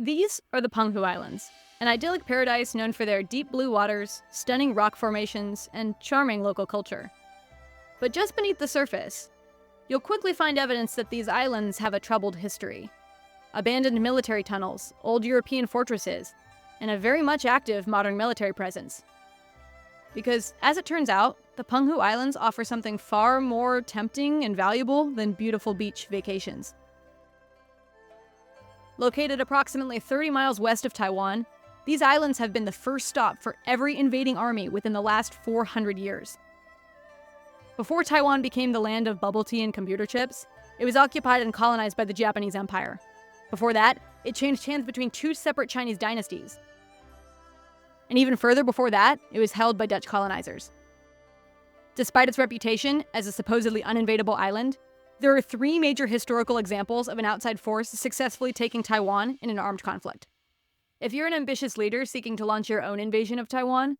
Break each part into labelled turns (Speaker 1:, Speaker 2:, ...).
Speaker 1: These are the Penghu Islands, an idyllic paradise known for their deep blue waters, stunning rock formations, and charming local culture. But just beneath the surface, you'll quickly find evidence that these islands have a troubled history. Abandoned military tunnels, old European fortresses, and a very much active modern military presence. Because, as it turns out, the Penghu Islands offer something far more tempting and valuable than beautiful beach vacations. Located approximately 30 miles west of Taiwan, these islands have been the first stop for every invading army within the last 400 years. Before Taiwan became the land of bubble tea and computer chips, it was occupied and colonized by the Japanese Empire. Before that, it changed hands between two separate Chinese dynasties. And even further before that, it was held by Dutch colonizers. Despite its reputation as a supposedly uninvadable island, there are three major historical examples of an outside force successfully taking Taiwan in an armed conflict. If you're an ambitious leader seeking to launch your own invasion of Taiwan,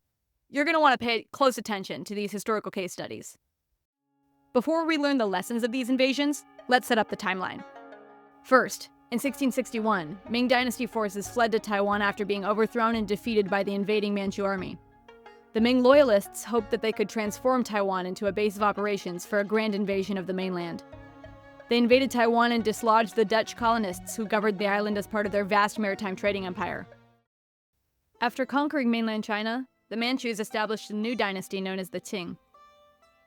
Speaker 1: you're going to want to pay close attention to these historical case studies. Before we learn the lessons of these invasions, let's set up the timeline. First, in 1661, Ming Dynasty forces fled to Taiwan after being overthrown and defeated by the invading Manchu army. The Ming loyalists hoped that they could transform Taiwan into a base of operations for a grand invasion of the mainland. They invaded Taiwan and dislodged the Dutch colonists who governed the island as part of their vast maritime trading empire. After conquering mainland China, the Manchus established a new dynasty known as the Qing.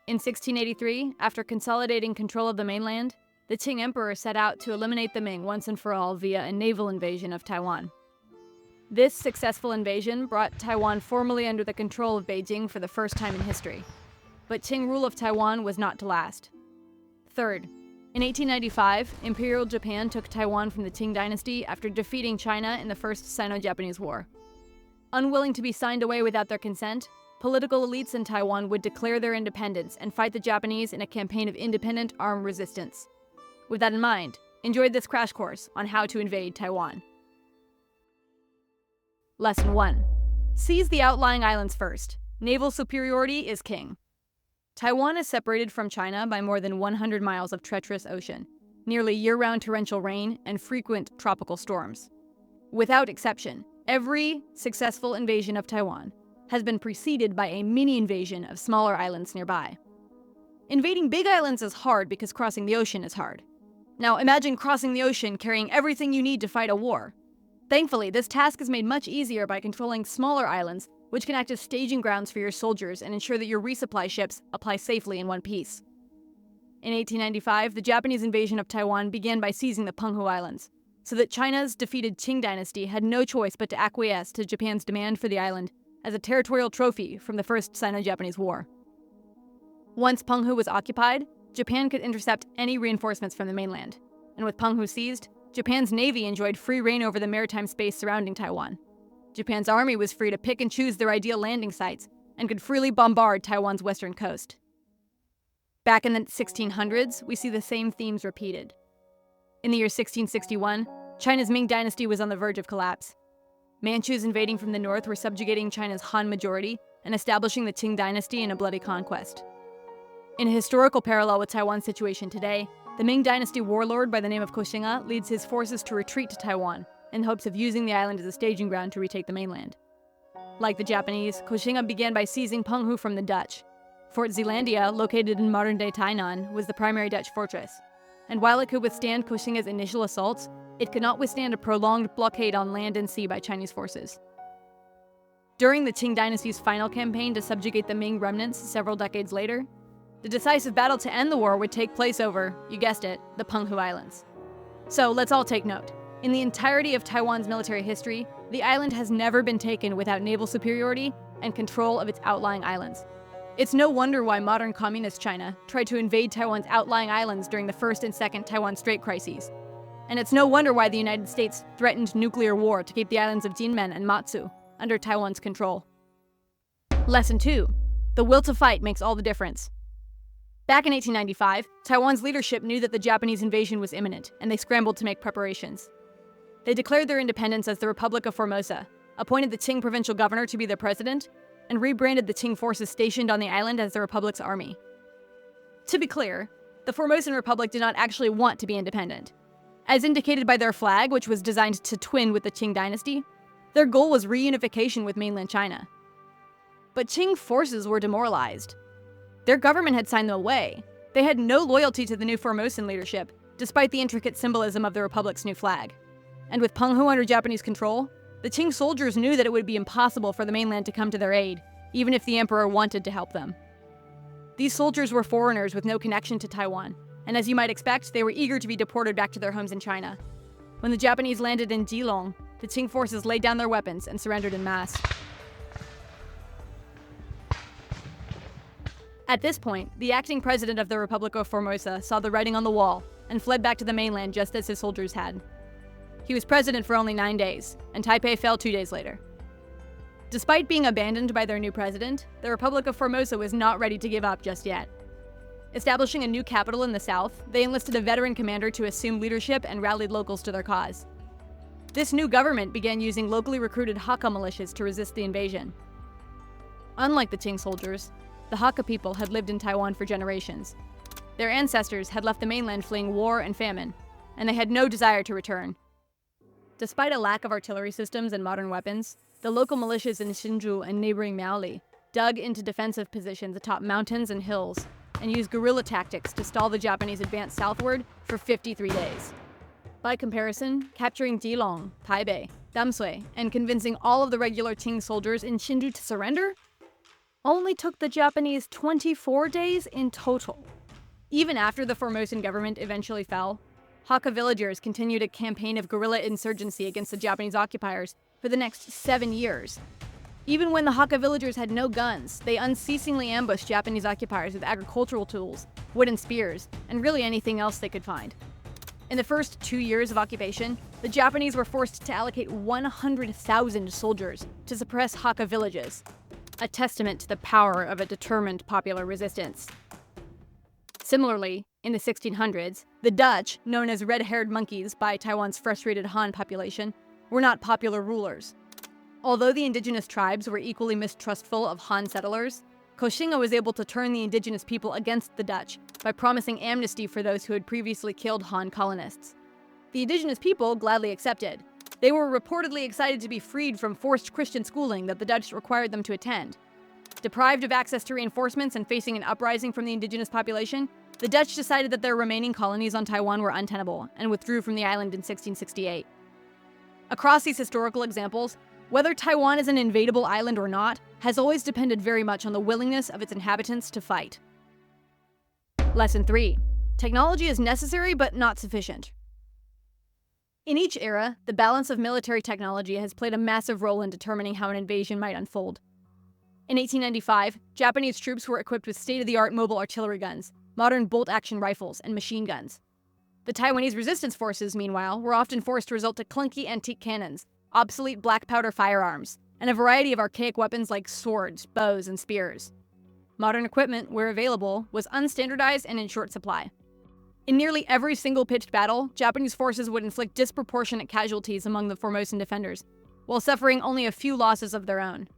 Speaker 1: In 1683, after consolidating control of the mainland, the Qing emperor set out to eliminate the Ming once and for all via a naval invasion of Taiwan. This successful invasion brought Taiwan formally under the control of Beijing for the first time in history. But Qing rule of Taiwan was not to last. Third, in 1895, Imperial Japan took Taiwan from the Qing dynasty after defeating China in the First Sino-Japanese War. Unwilling to be signed away without their consent, political elites in Taiwan would declare their independence and fight the Japanese in a campaign of independent armed resistance. With that in mind, enjoy this crash course on how to invade Taiwan. Lesson 1. Seize the outlying islands first. Naval superiority is king. Taiwan is separated from China by more than 100 miles of treacherous ocean, nearly year-round torrential rain, and frequent tropical storms. Without exception, every successful invasion of Taiwan has been preceded by a mini-invasion of smaller islands nearby. Invading big islands is hard because crossing the ocean is hard. Now imagine crossing the ocean carrying everything you need to fight a war. Thankfully, this task is made much easier by controlling smaller islands, which can act as staging grounds for your soldiers and ensure that your resupply ships apply safely in one piece. In 1895, the Japanese invasion of Taiwan began by seizing the Penghu Islands, so that China's defeated Qing dynasty had no choice but to acquiesce to Japan's demand for the island as a territorial trophy from the First Sino-Japanese War. Once Penghu was occupied, Japan could intercept any reinforcements from the mainland, and with Penghu seized, Japan's navy enjoyed free reign over the maritime space surrounding Taiwan. Japan's army was free to pick and choose their ideal landing sites and could freely bombard Taiwan's western coast. Back in the 1600s, we see the same themes repeated. In the year 1661, China's Ming dynasty was on the verge of collapse. Manchus invading from the north were subjugating China's Han majority and establishing the Qing dynasty in a bloody conquest. In a historical parallel with Taiwan's situation today, the Ming dynasty warlord by the name of Koxinga leads his forces to retreat to Taiwan in hopes of using the island as a staging ground to retake the mainland. Like the Japanese, Koxinga began by seizing Penghu from the Dutch. Fort Zeelandia, located in modern-day Tainan, was the primary Dutch fortress. And while it could withstand Koxinga's initial assaults, it could not withstand a prolonged blockade on land and sea by Chinese forces. During the Qing dynasty's final campaign to subjugate the Ming remnants several decades later, the decisive battle to end the war would take place over, you guessed it, the Penghu Islands. So let's all take note. In the entirety of Taiwan's military history, the island has never been taken without naval superiority and control of its outlying islands. It's no wonder why modern communist China tried to invade Taiwan's outlying islands during the First and Second Taiwan Strait crises. And it's no wonder why the United States threatened nuclear war to keep the islands of Jinmen and Matsu under Taiwan's control. Lesson 2. The will to fight makes all the difference. Back in 1895, Taiwan's leadership knew that the Japanese invasion was imminent, and they scrambled to make preparations. They declared their independence as the Republic of Formosa, appointed the Qing provincial governor to be their president, and rebranded the Qing forces stationed on the island as the Republic's army. To be clear, the Formosan Republic did not actually want to be independent. As indicated by their flag, which was designed to twin with the Qing dynasty, their goal was reunification with mainland China. But Qing forces were demoralized. Their government had signed them away. They had no loyalty to the new Formosan leadership, despite the intricate symbolism of the republic's new flag. And with Penghu under Japanese control, the Qing soldiers knew that it would be impossible for the mainland to come to their aid, even if the emperor wanted to help them. These soldiers were foreigners with no connection to Taiwan, and as you might expect, they were eager to be deported back to their homes in China. When the Japanese landed in Geelong, the Qing forces laid down their weapons and surrendered en masse. At this point, the acting president of the Republic of Formosa saw the writing on the wall and fled back to the mainland just as his soldiers had. He was president for only 9 days, and Taipei fell 2 days later. Despite being abandoned by their new president, the Republic of Formosa was not ready to give up just yet. Establishing a new capital in the south, they enlisted a veteran commander to assume leadership and rallied locals to their cause. This new government began using locally recruited Hakka militias to resist the invasion. Unlike the Qing soldiers, the Hakka people had lived in Taiwan for generations. Their ancestors had left the mainland fleeing war and famine, and they had no desire to return. Despite a lack of artillery systems and modern weapons, the local militias in Hsinchu and neighboring Miaoli dug into defensive positions atop mountains and hills and used guerrilla tactics to stall the Japanese advance southward for 53 days. By comparison, capturing Geelong, Taipei, Damsui, and convincing all of the regular Qing soldiers in Hsinchu to surrender only took the Japanese 24 days in total. Even after the Formosan government eventually fell, Hakka villagers continued a campaign of guerrilla insurgency against the Japanese occupiers for the next 7 years. Even when the Hakka villagers had no guns, they unceasingly ambushed Japanese occupiers with agricultural tools, wooden spears, and really anything else they could find. In the first 2 years of occupation, the Japanese were forced to allocate 100,000 soldiers to suppress Hakka villages, a testament to the power of a determined popular resistance. Similarly, in the 1600s, the Dutch, known as red-haired monkeys by Taiwan's frustrated Han population, were not popular rulers. Although the indigenous tribes were equally mistrustful of Han settlers, Koxinga was able to turn the indigenous people against the Dutch by promising amnesty for those who had previously killed Han colonists. The indigenous people gladly accepted. They were reportedly excited to be freed from forced Christian schooling that the Dutch required them to attend. Deprived of access to reinforcements and facing an uprising from the indigenous population, the Dutch decided that their remaining colonies on Taiwan were untenable and withdrew from the island in 1668. Across these historical examples, whether Taiwan is an invadable island or not has always depended very much on the willingness of its inhabitants to fight. Lesson 3. Technology is necessary but not sufficient. In each era, the balance of military technology has played a massive role in determining how an invasion might unfold. In 1895, Japanese troops were equipped with state-of-the-art mobile artillery guns, modern bolt-action rifles, and machine guns. The Taiwanese resistance forces, meanwhile, were often forced to resort to clunky antique cannons, obsolete black powder firearms, and a variety of archaic weapons like swords, bows, and spears. Modern equipment, where available, was unstandardized and in short supply. In nearly every single pitched battle, Japanese forces would inflict disproportionate casualties among the Formosan defenders, while suffering only a few losses of their own.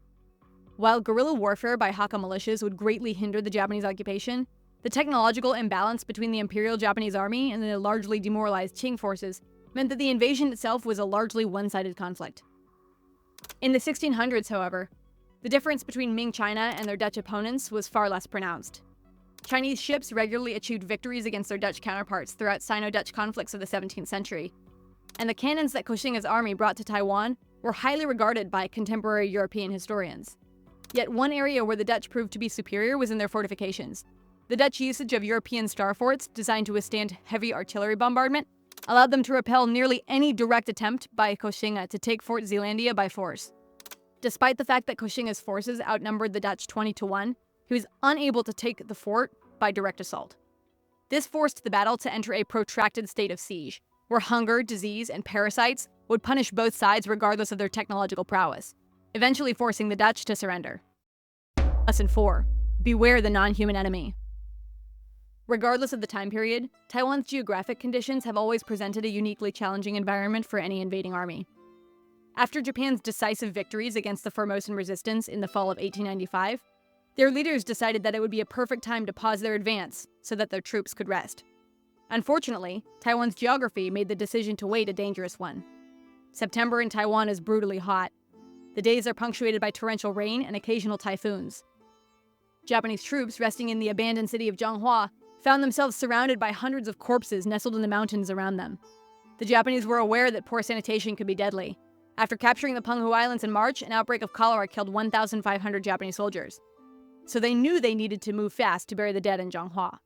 Speaker 1: While guerrilla warfare by Hakka militias would greatly hinder the Japanese occupation, the technological imbalance between the Imperial Japanese Army and the largely demoralized Qing forces meant that the invasion itself was a largely one-sided conflict. In the 1600s, however, the difference between Ming China and their Dutch opponents was far less pronounced. Chinese ships regularly achieved victories against their Dutch counterparts throughout Sino-Dutch conflicts of the 17th century, and the cannons that Koxinga's army brought to Taiwan were highly regarded by contemporary European historians. Yet one area where the Dutch proved to be superior was in their fortifications. The Dutch usage of European star forts designed to withstand heavy artillery bombardment allowed them to repel nearly any direct attempt by Koxinga to take Fort Zeelandia by force. Despite the fact that Koxinga's forces outnumbered the Dutch 20-1, he was unable to take the fort by direct assault. This forced the battle to enter a protracted state of siege, where hunger, disease, and parasites would punish both sides regardless of their technological prowess, eventually forcing the Dutch to surrender. Lesson 4. Beware the non-human enemy. Regardless of the time period, Taiwan's geographic conditions have always presented a uniquely challenging environment for any invading army. After Japan's decisive victories against the Formosan resistance in the fall of 1895, their leaders decided that it would be a perfect time to pause their advance so that their troops could rest. Unfortunately, Taiwan's geography made the decision to wait a dangerous one. September in Taiwan is brutally hot. The days are punctuated by torrential rain and occasional typhoons. Japanese troops resting in the abandoned city of Zhanghua found themselves surrounded by hundreds of corpses nestled in the mountains around them. The Japanese were aware that poor sanitation could be deadly. After capturing the Penghu Islands in March, an outbreak of cholera killed 1,500 Japanese soldiers. So they knew they needed to move fast to bury the dead in Zhanghua.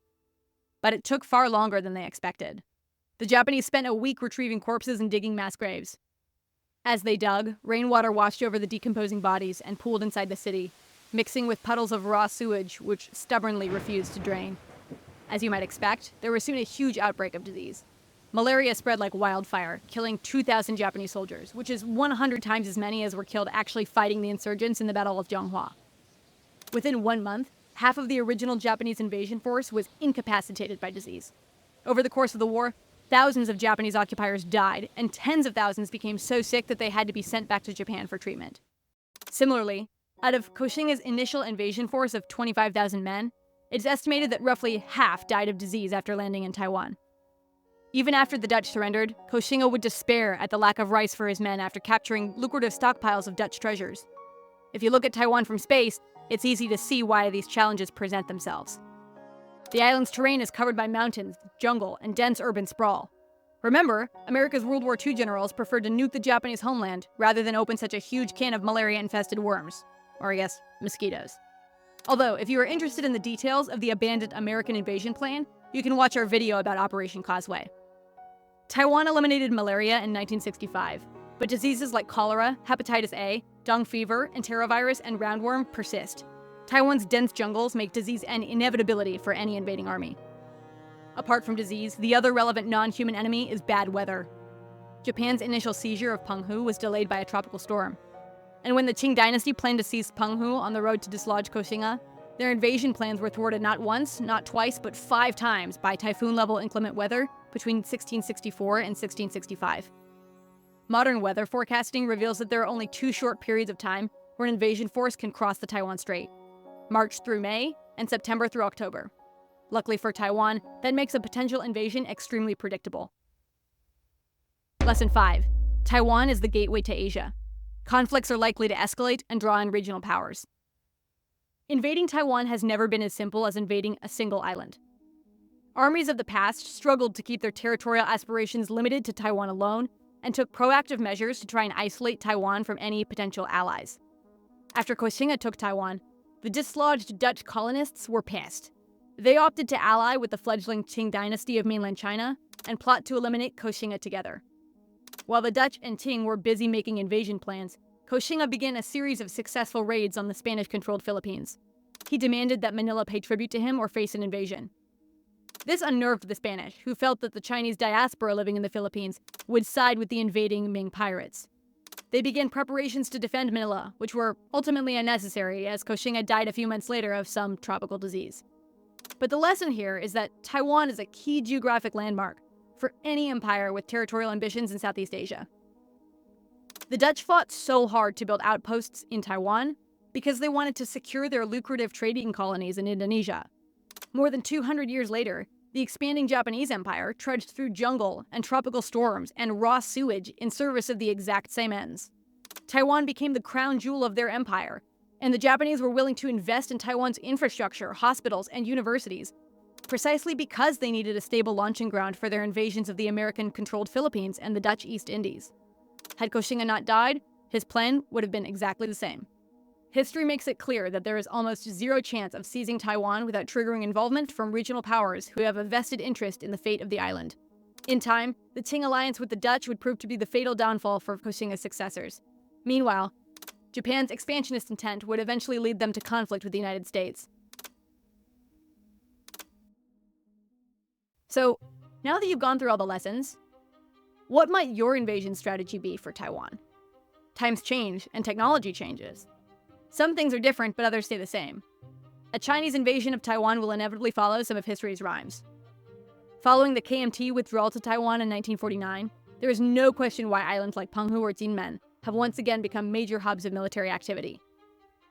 Speaker 1: But it took far longer than they expected. The Japanese spent a week retrieving corpses and digging mass graves. As they dug, rainwater washed over the decomposing bodies and pooled inside the city, mixing with puddles of raw sewage which stubbornly refused to drain. As you might expect, there was soon a huge outbreak of disease. Malaria spread like wildfire, killing 2,000 Japanese soldiers, which is 100 times as many as were killed actually fighting the insurgents in the Battle of Zhanghua. Within 1 month, half of the original Japanese invasion force was incapacitated by disease. Over the course of the war, thousands of Japanese occupiers died, and tens of thousands became so sick that they had to be sent back to Japan for treatment. Similarly, out of Koxinga's initial invasion force of 25,000 men, it's estimated that roughly half died of disease after landing in Taiwan. Even after the Dutch surrendered, Koxinga would despair at the lack of rice for his men after capturing lucrative stockpiles of Dutch treasures. If you look at Taiwan from space, it's easy to see why these challenges present themselves. The island's terrain is covered by mountains, jungle, and dense urban sprawl. Remember, America's World War II generals preferred to nuke the Japanese homeland rather than open such a huge can of malaria-infested worms. Or I guess, mosquitoes. Although, if you are interested in the details of the abandoned American invasion plan, you can watch our video about Operation Causeway. Taiwan eliminated malaria in 1965, but diseases like cholera, hepatitis A, dung fever, enterovirus, and roundworm persist. Taiwan's dense jungles make disease an inevitability for any invading army. Apart from disease, the other relevant non-human enemy is bad weather. Japan's initial seizure of Penghu was delayed by a tropical storm. And when the Qing dynasty planned to seize Penghu on the road to dislodge Koxinga, their invasion plans were thwarted not once, not twice, but 5 times by typhoon-level inclement weather between 1664 and 1665. Modern weather forecasting reveals that there are only 2 short periods of time where an invasion force can cross the Taiwan Strait: March through May and September through October. Luckily for Taiwan, that makes a potential invasion extremely predictable. Lesson 5. Taiwan is the gateway to Asia. Conflicts are likely to escalate and draw in regional powers. Invading Taiwan has never been as simple as invading a single island. Armies of the past struggled to keep their territorial aspirations limited to Taiwan alone and took proactive measures to try and isolate Taiwan from any potential allies. After Koxinga took Taiwan, the dislodged Dutch colonists were pissed. They opted to ally with the fledgling Qing dynasty of mainland China and plot to eliminate Koxinga together. While the Dutch and Qing were busy making invasion plans, Koxinga began a series of successful raids on the Spanish-controlled Philippines. He demanded that Manila pay tribute to him or face an invasion. This unnerved the Spanish, who felt that the Chinese diaspora living in the Philippines would side with the invading Ming pirates. They began preparations to defend Manila, which were ultimately unnecessary as Koxinga died a few months later of some tropical disease. But the lesson here is that Taiwan is a key geographic landmark for any empire with territorial ambitions in Southeast Asia. The Dutch fought so hard to build outposts in Taiwan because they wanted to secure their lucrative trading colonies in Indonesia. More than 200 years later, the expanding Japanese empire trudged through jungle and tropical storms and raw sewage in service of the exact same ends. Taiwan became the crown jewel of their empire, and the Japanese were willing to invest in Taiwan's infrastructure, hospitals, and universities, precisely because they needed a stable launching ground for their invasions of the American-controlled Philippines and the Dutch East Indies. Had Koxinga not died, his plan would have been exactly the same. History makes it clear that there is almost zero chance of seizing Taiwan without triggering involvement from regional powers who have a vested interest in the fate of the island. In time, the Qing alliance with the Dutch would prove to be the fatal downfall for Koxinga's successors. Meanwhile, Japan's expansionist intent would eventually lead them to conflict with the United States. So, now that you've gone through all the lessons, what might your invasion strategy be for Taiwan? Times change and technology changes. Some things are different, but others stay the same. A Chinese invasion of Taiwan will inevitably follow some of history's rhymes. Following the KMT withdrawal to Taiwan in 1949, there is no question why islands like Penghu or Jinmen have once again become major hubs of military activity.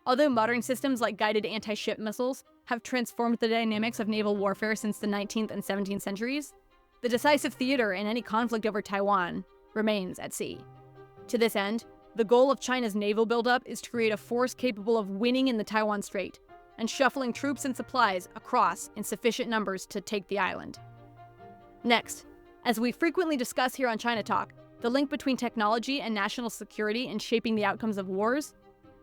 Speaker 1: Although modern systems like guided anti-ship missiles have transformed the dynamics of naval warfare since the 19th and 17th centuries, The decisive theater in any conflict over Taiwan remains at sea. To this end, the goal of China's naval buildup is to create a force capable of winning in the Taiwan Strait and shuffling troops and supplies across in sufficient numbers to take the island. Next, as we frequently discuss here on China Talk, the link between technology and national security in shaping the outcomes of wars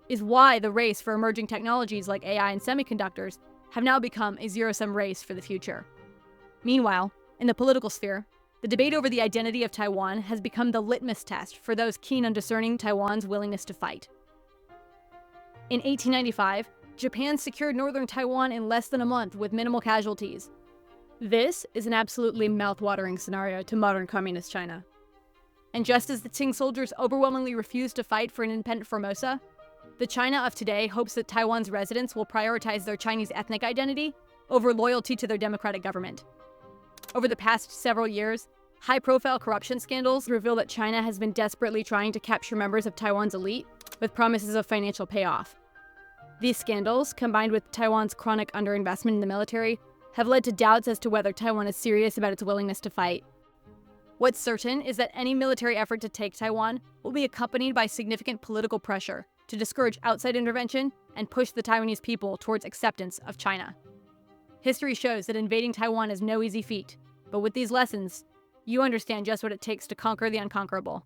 Speaker 1: is why the race for emerging technologies like AI and semiconductors have now become a zero-sum race for the future. Meanwhile, in the political sphere, the debate over the identity of Taiwan has become the litmus test for those keen on discerning Taiwan's willingness to fight. In 1895, Japan secured northern Taiwan in less than a month with minimal casualties. This is an absolutely mouth-watering scenario to modern communist China. And just as the Qing soldiers overwhelmingly refused to fight for an independent Formosa, the China of today hopes that Taiwan's residents will prioritize their Chinese ethnic identity over loyalty to their democratic government. Over the past several years, high-profile corruption scandals reveal that China has been desperately trying to capture members of Taiwan's elite with promises of financial payoff. These scandals, combined with Taiwan's chronic underinvestment in the military, have led to doubts as to whether Taiwan is serious about its willingness to fight. What's certain is that any military effort to take Taiwan will be accompanied by significant political pressure to discourage outside intervention and push the Taiwanese people towards acceptance of China. History shows that invading Taiwan is no easy feat, but with these lessons, you understand just what it takes to conquer the unconquerable.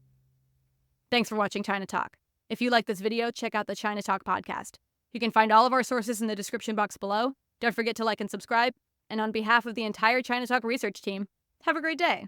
Speaker 1: Thanks for watching China Talk. If you like this video, check out the China Talk podcast. You can find all of our sources in the description box below. Don't forget to like and subscribe. And on behalf of the entire China Talk research team, have a great day.